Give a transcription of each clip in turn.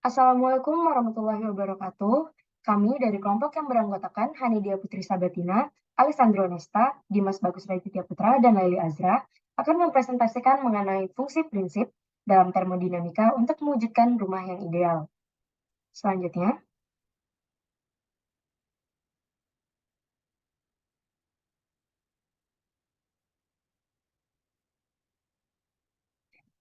Assalamualaikum warahmatullahi wabarakatuh. Kami dari kelompok yang beranggotakan Hanidia Putri Sabatina, Alessandro Nesta, Dimas Bagus Raditya Putra, dan Laili Azra akan mempresentasikan mengenai fungsi prinsip dalam termodinamika untuk mewujudkan rumah yang ideal. Selanjutnya,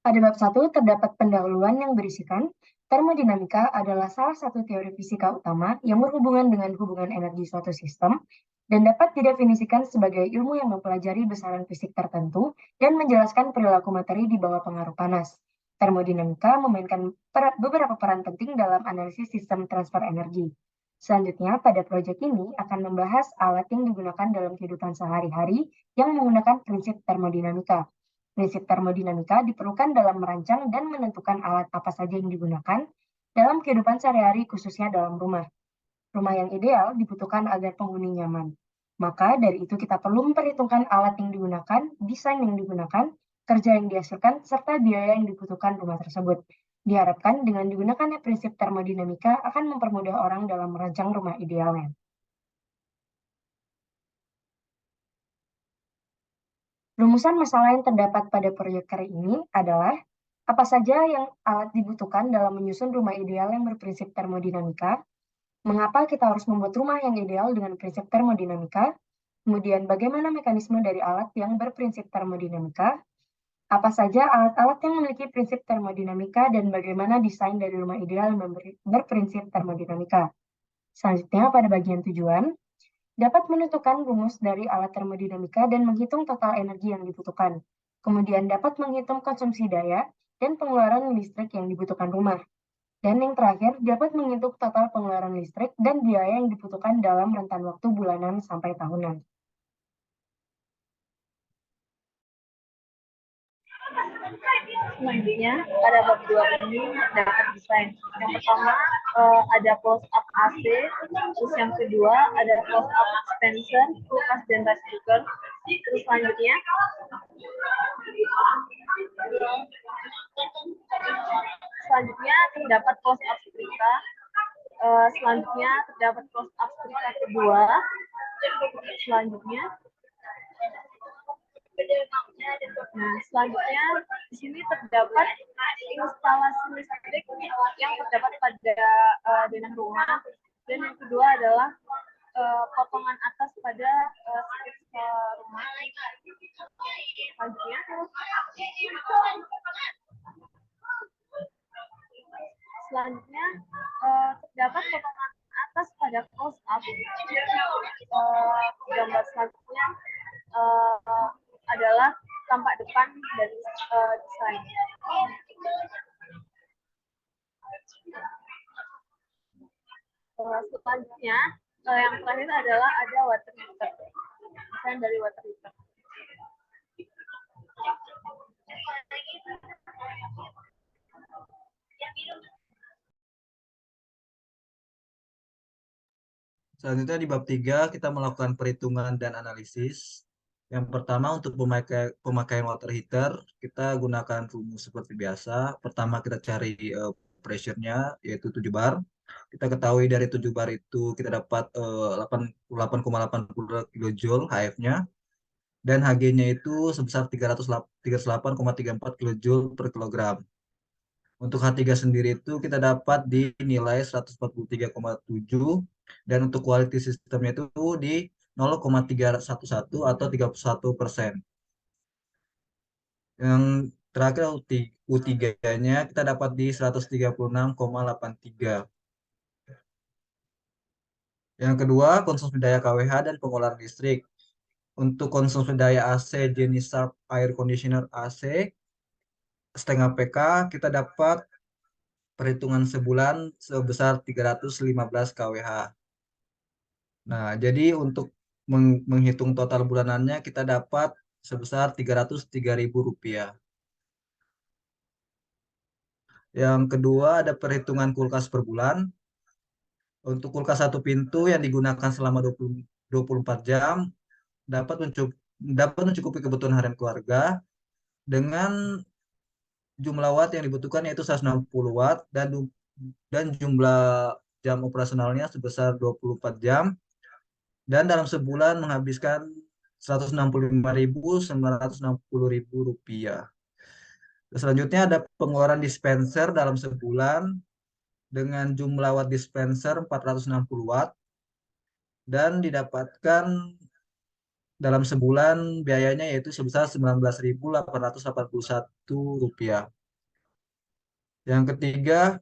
pada bab 1 terdapat pendahuluan yang berisikan termodinamika adalah salah satu teori fisika utama yang berhubungan dengan hubungan energi suatu sistem dan dapat didefinisikan sebagai ilmu yang mempelajari besaran fisik tertentu dan menjelaskan perilaku materi di bawah pengaruh panas. Termodinamika memainkan beberapa peran penting dalam analisis sistem transfer energi. Selanjutnya, pada proyek ini akan membahas alat yang digunakan dalam kehidupan sehari-hari yang menggunakan prinsip termodinamika. Prinsip termodinamika diperlukan dalam merancang dan menentukan alat apa saja yang digunakan dalam kehidupan sehari-hari, khususnya dalam rumah. Rumah yang ideal dibutuhkan agar penghuni nyaman. Maka dari itu kita perlu memperhitungkan alat yang digunakan, desain yang digunakan, kerja yang dihasilkan, serta biaya yang dibutuhkan rumah tersebut. Diharapkan dengan digunakannya prinsip termodinamika akan mempermudah orang dalam merancang rumah idealnya. Rumusan masalah yang terdapat pada proyektor ini adalah apa saja yang alat dibutuhkan dalam menyusun rumah ideal yang berprinsip termodinamika, mengapa kita harus membuat rumah yang ideal dengan prinsip termodinamika, kemudian bagaimana mekanisme dari alat yang berprinsip termodinamika, apa saja alat-alat yang memiliki prinsip termodinamika, dan bagaimana desain dari rumah ideal yang berprinsip termodinamika. Selanjutnya, pada bagian tujuan, dapat menentukan rumus dari alat termodinamika dan menghitung total energi yang dibutuhkan. Kemudian dapat menghitung konsumsi daya dan pengeluaran listrik yang dibutuhkan rumah. Dan yang terakhir, dapat menghitung total pengeluaran listrik dan biaya yang dibutuhkan dalam rentan waktu bulanan sampai tahunan. Selanjutnya, pada bab 2 ini dapat desain. Yang pertama ada close up AC, terus yang kedua ada close up dispenser, kulkas dan rice cooker. Terus selanjutnya terdapat close up setrika. Selanjutnya terdapat close up setrika kedua. Selanjutnya di sini terdapat instalasi listrik yang terdapat pada denah rumah, dan yang kedua adalah potongan atas pada skitsa rumah. Selanjutnya terdapat potongan atas pada close up. Gambar selanjutnya adalah tampak depan dari desain. Selanjutnya yang terakhir adalah ada water heater, desain dari water heater. Selanjutnya di bab 3 kita melakukan perhitungan dan analisis. Yang pertama untuk pemakaian water heater, kita gunakan rumus seperti biasa. Pertama kita cari pressure-nya yaitu 7 bar. Kita ketahui dari 7 bar itu kita dapat 88,80 kJ HF-nya. Dan Hg-nya itu sebesar 338,34 kJ per kilogram. Untuk H3 sendiri itu kita dapat di nilai 143,7, dan untuk quality sistemnya itu di 0,311 atau 31%. Yang terakhir U3-nya kita dapat di 136,83. Yang kedua, konsumsi daya kWh dan pengolahan listrik. Untuk konsumsi daya AC jenis Sharp Air Conditioner AC setengah PK kita dapat perhitungan sebulan sebesar 315 kWh. Nah, jadi untuk menghitung total bulanannya kita dapat sebesar Rp303.000. Yang kedua ada perhitungan kulkas per bulan. Untuk kulkas satu pintu yang digunakan selama 24 jam dapat mencukupi kebutuhan harian keluarga dengan jumlah watt yang dibutuhkan yaitu 160 watt, dan jumlah jam operasionalnya sebesar 24 jam dan dalam sebulan menghabiskan Rp165.960.000. Selanjutnya ada pengeluaran dispenser dalam sebulan dengan jumlah watt dispenser 460 watt dan didapatkan dalam sebulan biayanya yaitu sebesar Rp19.881. Yang ketiga,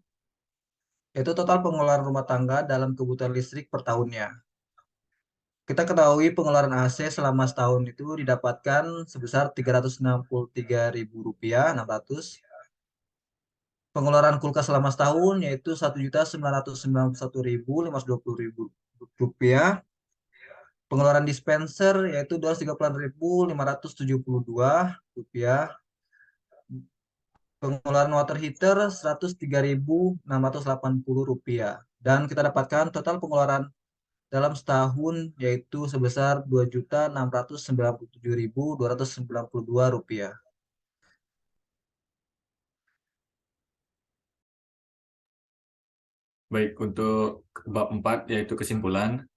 yaitu total pengeluaran rumah tangga dalam kebutuhan listrik per tahunnya. Kita ketahui pengeluaran AC selama setahun itu didapatkan sebesar Rp363.600. Pengeluaran kulkas selama setahun yaitu Rp1.991.520. Pengeluaran dispenser yaitu Rp238.572. Pengeluaran water heater Rp103.680. Dan kita dapatkan total pengeluaran dalam setahun yaitu sebesar Rp2.697.292. Baik, untuk bab 4 yaitu kesimpulan.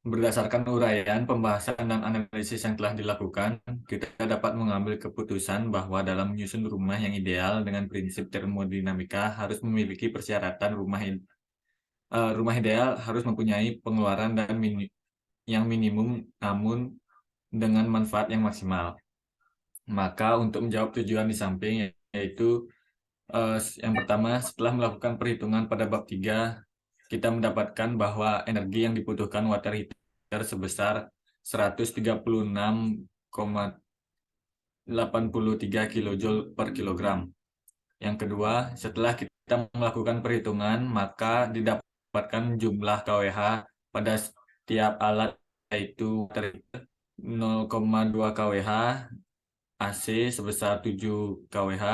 Berdasarkan uraian, pembahasan, dan analisis yang telah dilakukan, kita dapat mengambil keputusan bahwa dalam menyusun rumah yang ideal dengan prinsip termodinamika harus memiliki persyaratan rumah ideal harus mempunyai pengeluaran yang minimum namun dengan manfaat yang maksimal. Maka untuk menjawab tujuan di samping yaitu yang pertama, setelah melakukan perhitungan pada bab 3, kita mendapatkan bahwa energi yang dibutuhkan water heater sebesar 136,83 kJ per kilogram. Yang kedua, setelah kita melakukan perhitungan, maka didapatkan jumlah kWh pada setiap alat yaitu 0,2 kWh, AC sebesar 7 kWh,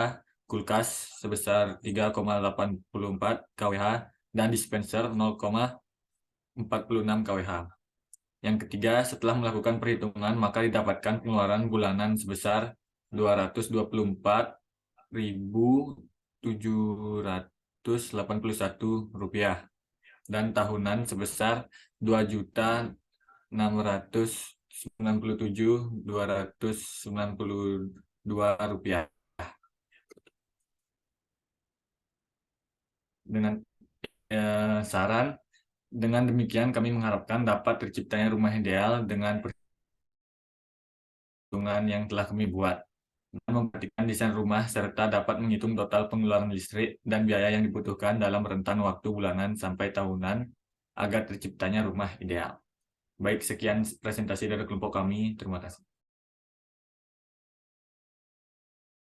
kulkas sebesar 3,84 kWh, dan dispenser 0,46 kWh. Yang ketiga, setelah melakukan perhitungan, maka didapatkan pengeluaran bulanan sebesar Rp224.781 dan tahunan sebesar Rp2.697.292. Dengan saran, dengan demikian kami mengharapkan dapat terciptanya rumah ideal dengan perhitungan yang telah kami buat, dan memperhatikan desain rumah serta dapat menghitung total pengeluaran listrik dan biaya yang dibutuhkan dalam rentan waktu bulanan sampai tahunan agar terciptanya rumah ideal. Baik, sekian presentasi dari kelompok kami. Terima kasih.